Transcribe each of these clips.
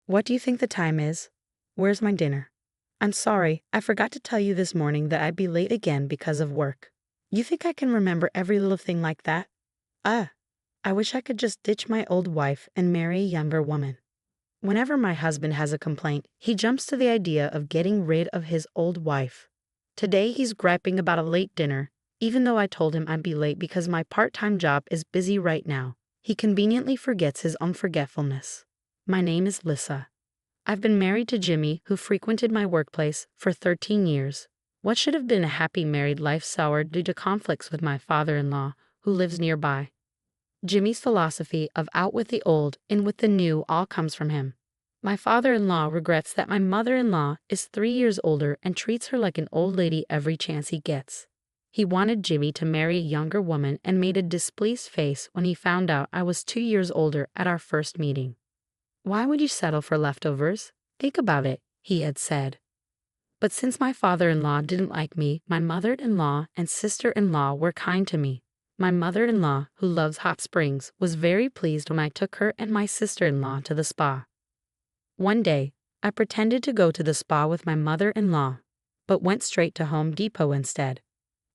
What do you think the time is? Where's my dinner? I'm sorry, I forgot to tell you this morning that I'd be late again because of work. You think I can remember every little thing like that? Ah, I wish I could just ditch my old wife and marry a younger woman. Whenever my husband has a complaint, he jumps to the idea of getting rid of his old wife. Today he's griping about a late dinner, even though I told him I'd be late because my part-time job is busy right now. He conveniently forgets his own forgetfulness. My name is Lissa. I've been married to Jimmy, who frequented my workplace for 13 years. What should have been a happy married life soured due to conflicts with my father-in-law, who lives nearby. Jimmy's philosophy of out with the old, in with the new all comes from him. My father-in-law regrets that my mother-in-law is 3 years older and treats her like an old lady every chance he gets. He wanted Jimmy to marry a younger woman and made a displeased face when he found out I was 2 years older at our first meeting. Why would you settle for leftovers? Think about it, he had said. But since my father-in-law didn't like me, my mother-in-law and sister-in-law were kind to me. My mother-in-law, who loves hot springs, was very pleased when I took her and my sister-in-law to the spa. One day, I pretended to go to the spa with my mother-in-law, but went straight to Home Depot instead.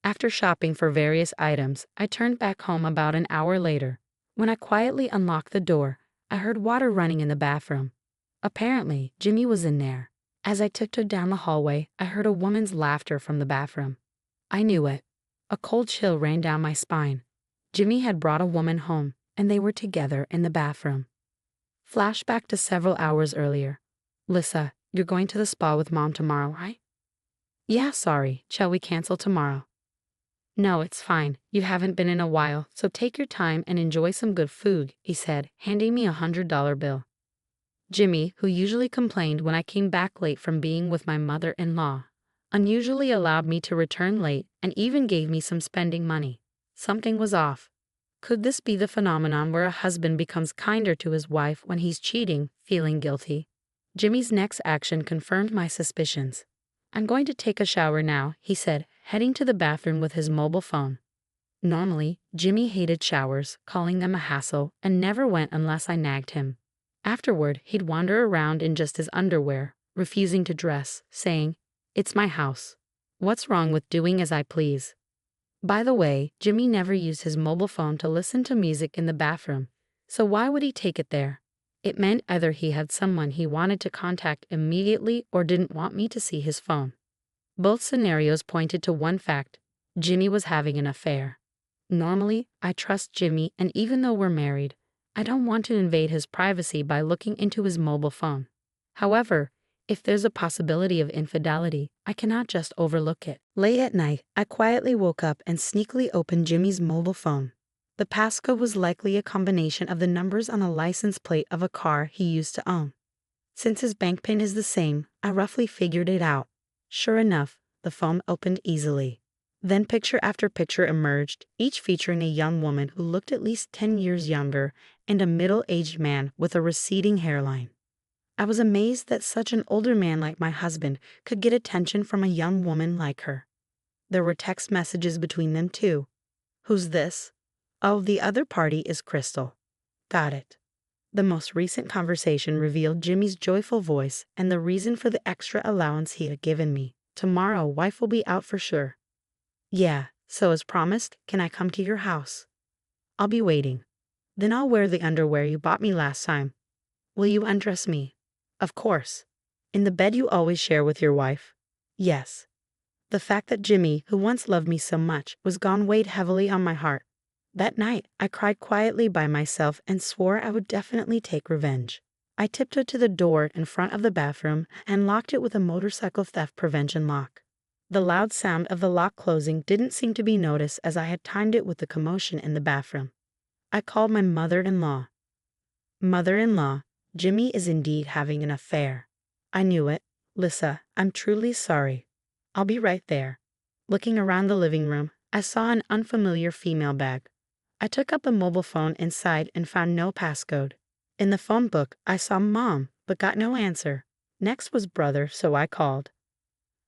After shopping for various items, I turned back home about an hour later. When I quietly unlocked the door, I heard water running in the bathroom. Apparently, Jimmy was in there. As I tiptoed down the hallway, I heard a woman's laughter from the bathroom. I knew it. A cold chill ran down my spine. Jimmy had brought a woman home, and they were together in the bathroom. Flashback to several hours earlier. Lissa, you're going to the spa with Mom tomorrow, right? Yeah, sorry. Shall we cancel tomorrow? No, it's fine. You haven't been in a while, so take your time and enjoy some good food, he said, handing me a $100 bill. Jimmy, who usually complained when I came back late from being with my mother-in-law, unusually allowed me to return late and even gave me some spending money. Something was off. Could this be the phenomenon where a husband becomes kinder to his wife when he's cheating, feeling guilty? Jimmy's next action confirmed my suspicions. I'm going to take a shower now, he said, heading to the bathroom with his mobile phone. Normally, Jimmy hated showers, calling them a hassle, and never went unless I nagged him. Afterward, he'd wander around in just his underwear, refusing to dress, saying, "It's my house. What's wrong with doing as I please?" By the way, Jimmy never used his mobile phone to listen to music in the bathroom, so why would he take it there? It meant either he had someone he wanted to contact immediately or didn't want me to see his phone. Both scenarios pointed to one fact: Jimmy was having an affair. Normally, I trust Jimmy, and even though we're married, I don't want to invade his privacy by looking into his mobile phone. However, if there's a possibility of infidelity, I cannot just overlook it. Late at night, I quietly woke up and sneakily opened Jimmy's mobile phone. The passcode was likely a combination of the numbers on a license plate of a car he used to own. Since his bank PIN is the same, I roughly figured it out. Sure enough, the phone opened easily. Then picture after picture emerged, each featuring a young woman who looked at least 10 years younger and a middle-aged man with a receding hairline. I was amazed that such an older man like my husband could get attention from a young woman like her. There were text messages between them too. Who's this? Oh, the other party is Crystal. Got it. The most recent conversation revealed Jimmy's joyful voice and the reason for the extra allowance he had given me. Tomorrow, wife will be out for sure. Yeah, so as promised, can I come to your house? I'll be waiting. Then I'll wear the underwear you bought me last time. Will you undress me? Of course. In the bed you always share with your wife? Yes. The fact that Jimmy, who once loved me so much, was gone weighed heavily on my heart. That night, I cried quietly by myself and swore I would definitely take revenge. I tiptoed to the door in front of the bathroom and locked it with a motorcycle theft prevention lock. The loud sound of the lock closing didn't seem to be noticed as I had timed it with the commotion in the bathroom. I called my mother-in-law. Mother-in-law, Jimmy is indeed having an affair. I knew it. Lissa, I'm truly sorry. I'll be right there. Looking around the living room, I saw an unfamiliar female bag. I took up a mobile phone inside and found no passcode. In the phone book, I saw Mom, but got no answer. Next was brother, so I called.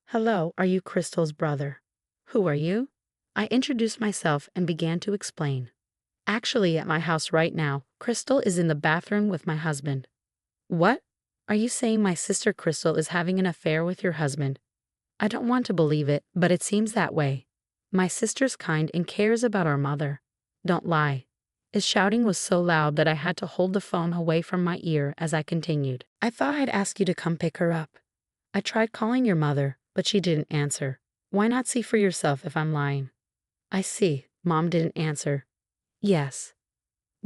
Hello, are you Crystal's brother? Who are you? I introduced myself and began to explain. Actually, at my house right now, Crystal is in the bathroom with my husband. What? Are you saying my sister Crystal is having an affair with your husband? I don't want to believe it, but it seems that way. My sister's kind and cares about our mother. Don't lie. His shouting was so loud that I had to hold the phone away from my ear as I continued. I thought I'd ask you to come pick her up. I tried calling your mother, but she didn't answer. Why not see for yourself if I'm lying? I see. Mom didn't answer. Yes.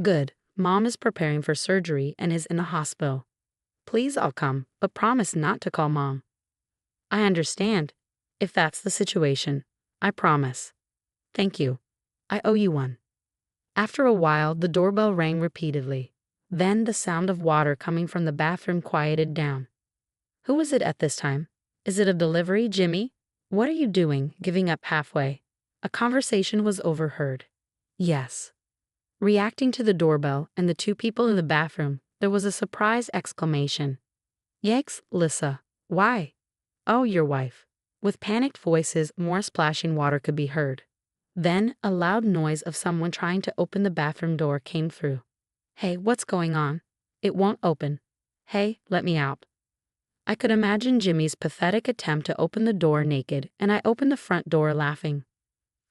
Good. Mom is preparing for surgery and is in the hospital. Please, I'll come, but promise not to call Mom. I understand. If that's the situation, I promise. Thank you. I owe you one. After a while, the doorbell rang repeatedly. Then the sound of water coming from the bathroom quieted down. Who is it at this time? Is it a delivery, Jimmy? What are you doing, giving up halfway? A conversation was overheard. Yes. Reacting to the doorbell and the two people in the bathroom, there was a surprised exclamation. Yikes, Lissa. Why? Oh, your wife. With panicked voices, more splashing water could be heard. Then, a loud noise of someone trying to open the bathroom door came through. Hey, what's going on? It won't open. Hey, let me out. I could imagine Jimmy's pathetic attempt to open the door naked, and I opened the front door laughing.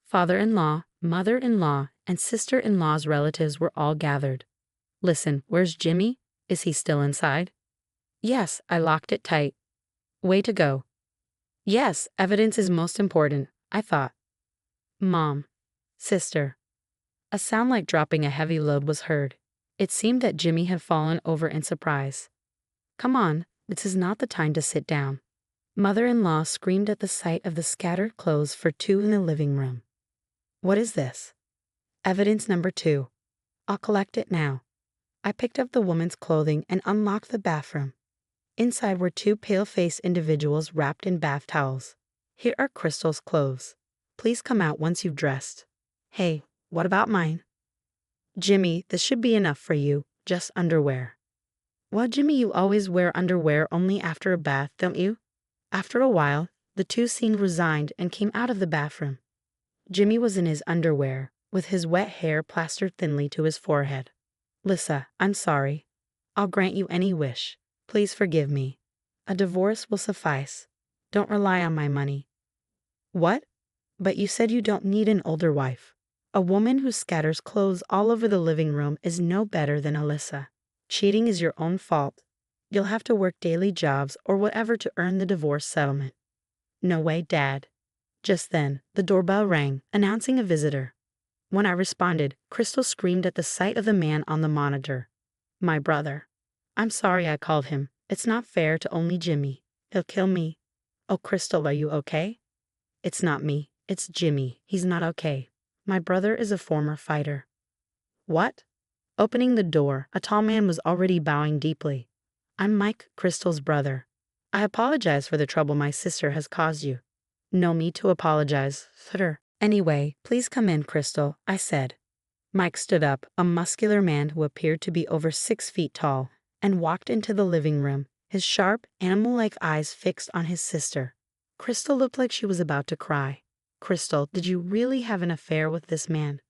Father-in-law, mother-in-law, and sister-in-law's relatives were all gathered. Listen, where's Jimmy? Is he still inside? Yes, I locked it tight. Way to go. Yes, evidence is most important, I thought. Mom. Sister. A sound like dropping a heavy load was heard. It seemed that Jimmy had fallen over in surprise. Come on, this is not the time to sit down. Mother-in-law screamed at the sight of the scattered clothes for two in the living room. What is this? Evidence number 2. I'll collect it now. I picked up the woman's clothing and unlocked the bathroom. Inside were two pale-faced individuals wrapped in bath towels. Here are Crystal's clothes. Please come out once you've dressed. Hey, what about mine? Jimmy, this should be enough for you, just underwear. Well, Jimmy, you always wear underwear only after a bath, don't you? After a while, the two seemed resigned and came out of the bathroom. Jimmy was in his underwear, with his wet hair plastered thinly to his forehead. Lissa, I'm sorry. I'll grant you any wish. Please forgive me. A divorce will suffice. Don't rely on my money. What? But you said you don't need an older wife. A woman who scatters clothes all over the living room is no better than Alyssa. Cheating is your own fault. You'll have to work daily jobs or whatever to earn the divorce settlement. No way, Dad. Just then, the doorbell rang, announcing a visitor. When I responded, Crystal screamed at the sight of the man on the monitor. My brother. I'm sorry I called him. It's not fair to only Jimmy. He'll kill me. Oh, Crystal, are you okay? It's not me. It's Jimmy. He's not okay. My brother is a former fighter. What? Opening the door, a tall man was already bowing deeply. I'm Mike, Crystal's brother. I apologize for the trouble my sister has caused you. No need to apologize, sir. Anyway, please come in, Crystal, I said. Mike stood up, a muscular man who appeared to be over 6 feet tall, and walked into the living room, his sharp, animal-like eyes fixed on his sister. Crystal looked like she was about to cry. Crystal, did you really have an affair with this man?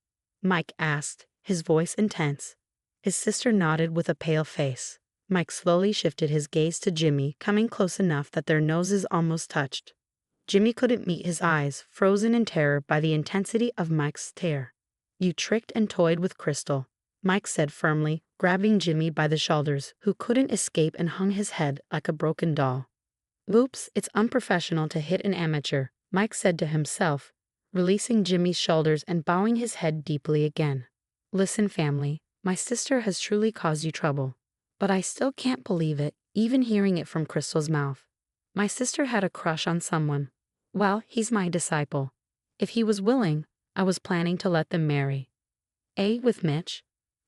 Mike asked, his voice intense. His sister nodded with a pale face. Mike slowly shifted his gaze to Jimmy, coming close enough that their noses almost touched. Jimmy couldn't meet his eyes, frozen in terror by the intensity of Mike's stare. You tricked and toyed with Crystal, Mike said firmly, grabbing Jimmy by the shoulders, who couldn't escape and hung his head like a broken doll. Oops, it's unprofessional to hit an amateur, Mike said to himself, releasing Jimmy's shoulders and bowing his head deeply again. Listen, family, my sister has truly caused you trouble. But I still can't believe it, even hearing it from Crystal's mouth. My sister had a crush on someone. Well, he's my disciple. If he was willing, I was planning to let them marry. With Mitch?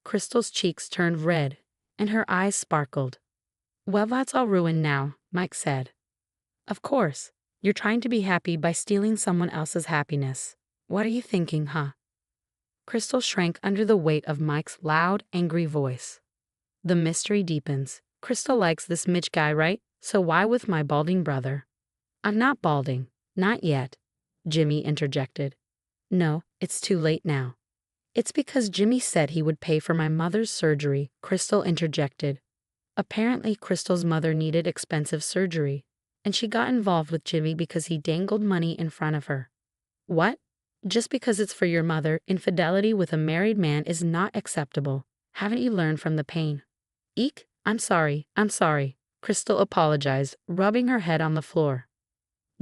Crystal's cheeks turned red, and her eyes sparkled. Well, that's all ruined now, Mike said. Of course, you're trying to be happy by stealing someone else's happiness. What are you thinking, huh? Crystal shrank under the weight of Mike's loud, angry voice. The mystery deepens. Crystal likes this Mitch guy, right? So why with my balding brother? I'm not balding. Not yet, Jimmy interjected. No, it's too late now. It's because Jimmy said he would pay for my mother's surgery, Crystal interjected. Apparently, Crystal's mother needed expensive surgery, and she got involved with Jimmy because he dangled money in front of her. What? Just because it's for your mother, infidelity with a married man is not acceptable. Haven't you learned from the pain? Eek, I'm sorry. Crystal apologized, rubbing her head on the floor.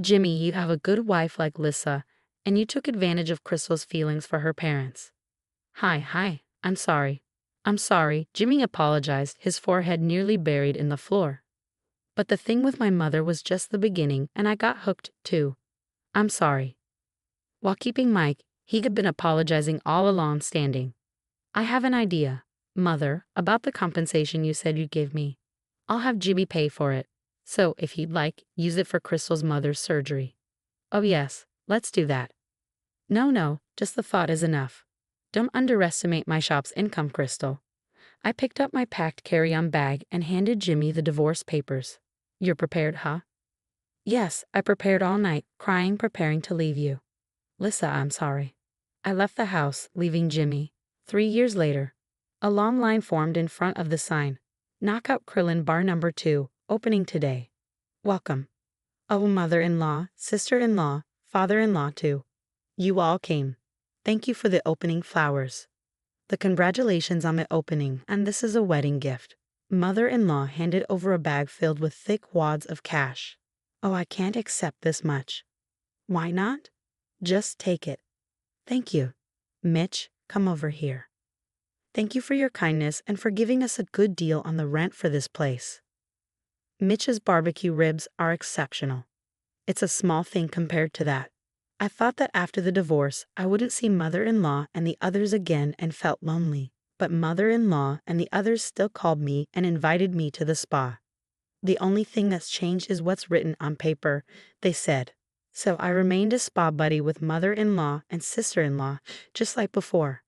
Jimmy, you have a good wife like Lissa, and you took advantage of Crystal's feelings for her parents. Hi, I'm sorry. Jimmy apologized, his forehead nearly buried in the floor. But the thing with my mother was just the beginning, and I got hooked, too. I'm sorry. While keeping Mike, he had been apologizing all along, standing. I have an idea, Mother, about the compensation you said you'd give me. I'll have Jimmy pay for it. So, if he'd like, use it for Crystal's mother's surgery. Oh yes, let's do that. No, just the thought is enough. Don't underestimate my shop's income, Crystal. I picked up my packed carry-on bag and handed Jimmy the divorce papers. You're prepared, huh? Yes, I prepared all night, crying, preparing to leave you. Lissa, I'm sorry. I left the house, leaving Jimmy. 3 years later, a long line formed in front of the sign. Knockout Krillin Bar Number 2, opening today. Welcome. Oh, mother-in-law, sister-in-law, father-in-law too. You all came. Thank you for the opening flowers. The congratulations on the opening, and this is a wedding gift. Mother-in-law handed over a bag filled with thick wads of cash. Oh, I can't accept this much. Why not? Just take it. Thank you. Mitch, come over here. Thank you for your kindness and for giving us a good deal on the rent for this place. Mitch's barbecue ribs are exceptional. It's a small thing compared to that. I thought that after the divorce, I wouldn't see mother-in-law and the others again and felt lonely. But mother-in-law and the others still called me and invited me to the spa. The only thing that's changed is what's written on paper, they said. So I remained a spa buddy with mother-in-law and sister-in-law, just like before.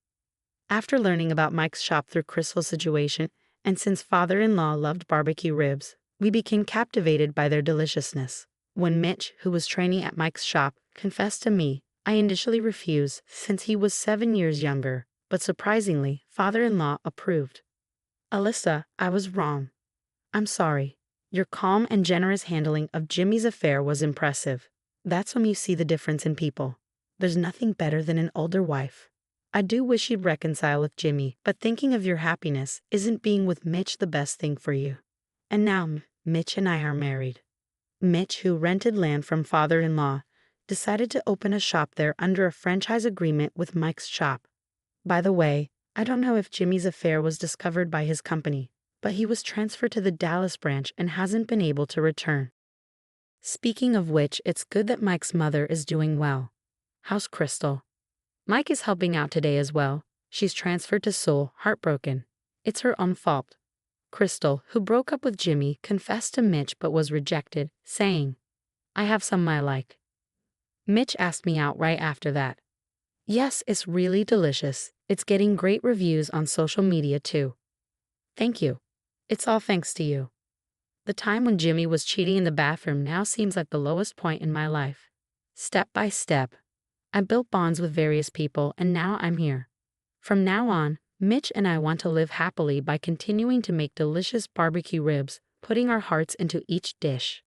After learning about Mike's shop through Crystal's situation, and since father-in-law loved barbecue ribs, we became captivated by their deliciousness. When Mitch, who was training at Mike's shop, confessed to me, I initially refused since he was 7 years younger, but surprisingly, father-in-law approved. Alyssa, I was wrong. I'm sorry. Your calm and generous handling of Jimmy's affair was impressive. That's when you see the difference in people. There's nothing better than an older wife. I do wish you'd reconcile with Jimmy, but thinking of your happiness, isn't being with Mitch the best thing for you? And now, Mitch and I are married. Mitch, who rented land from father-in-law, decided to open a shop there under a franchise agreement with Mike's shop. By the way, I don't know if Jimmy's affair was discovered by his company, but he was transferred to the Dallas branch and hasn't been able to return. Speaking of which, it's good that Mike's mother is doing well. How's Crystal? Mike is helping out today as well. She's transferred to Seoul, heartbroken. It's her own fault. Crystal, who broke up with Jimmy, confessed to Mitch but was rejected, saying, I have some I like. Mitch asked me out right after that. Yes, it's really delicious. It's getting great reviews on social media too. Thank you. It's all thanks to you. The time when Jimmy was cheating in the bathroom now seems like the lowest point in my life. Step by step, I built bonds with various people and now I'm here. From now on, Mitch and I want to live happily by continuing to make delicious barbecue ribs, putting our hearts into each dish.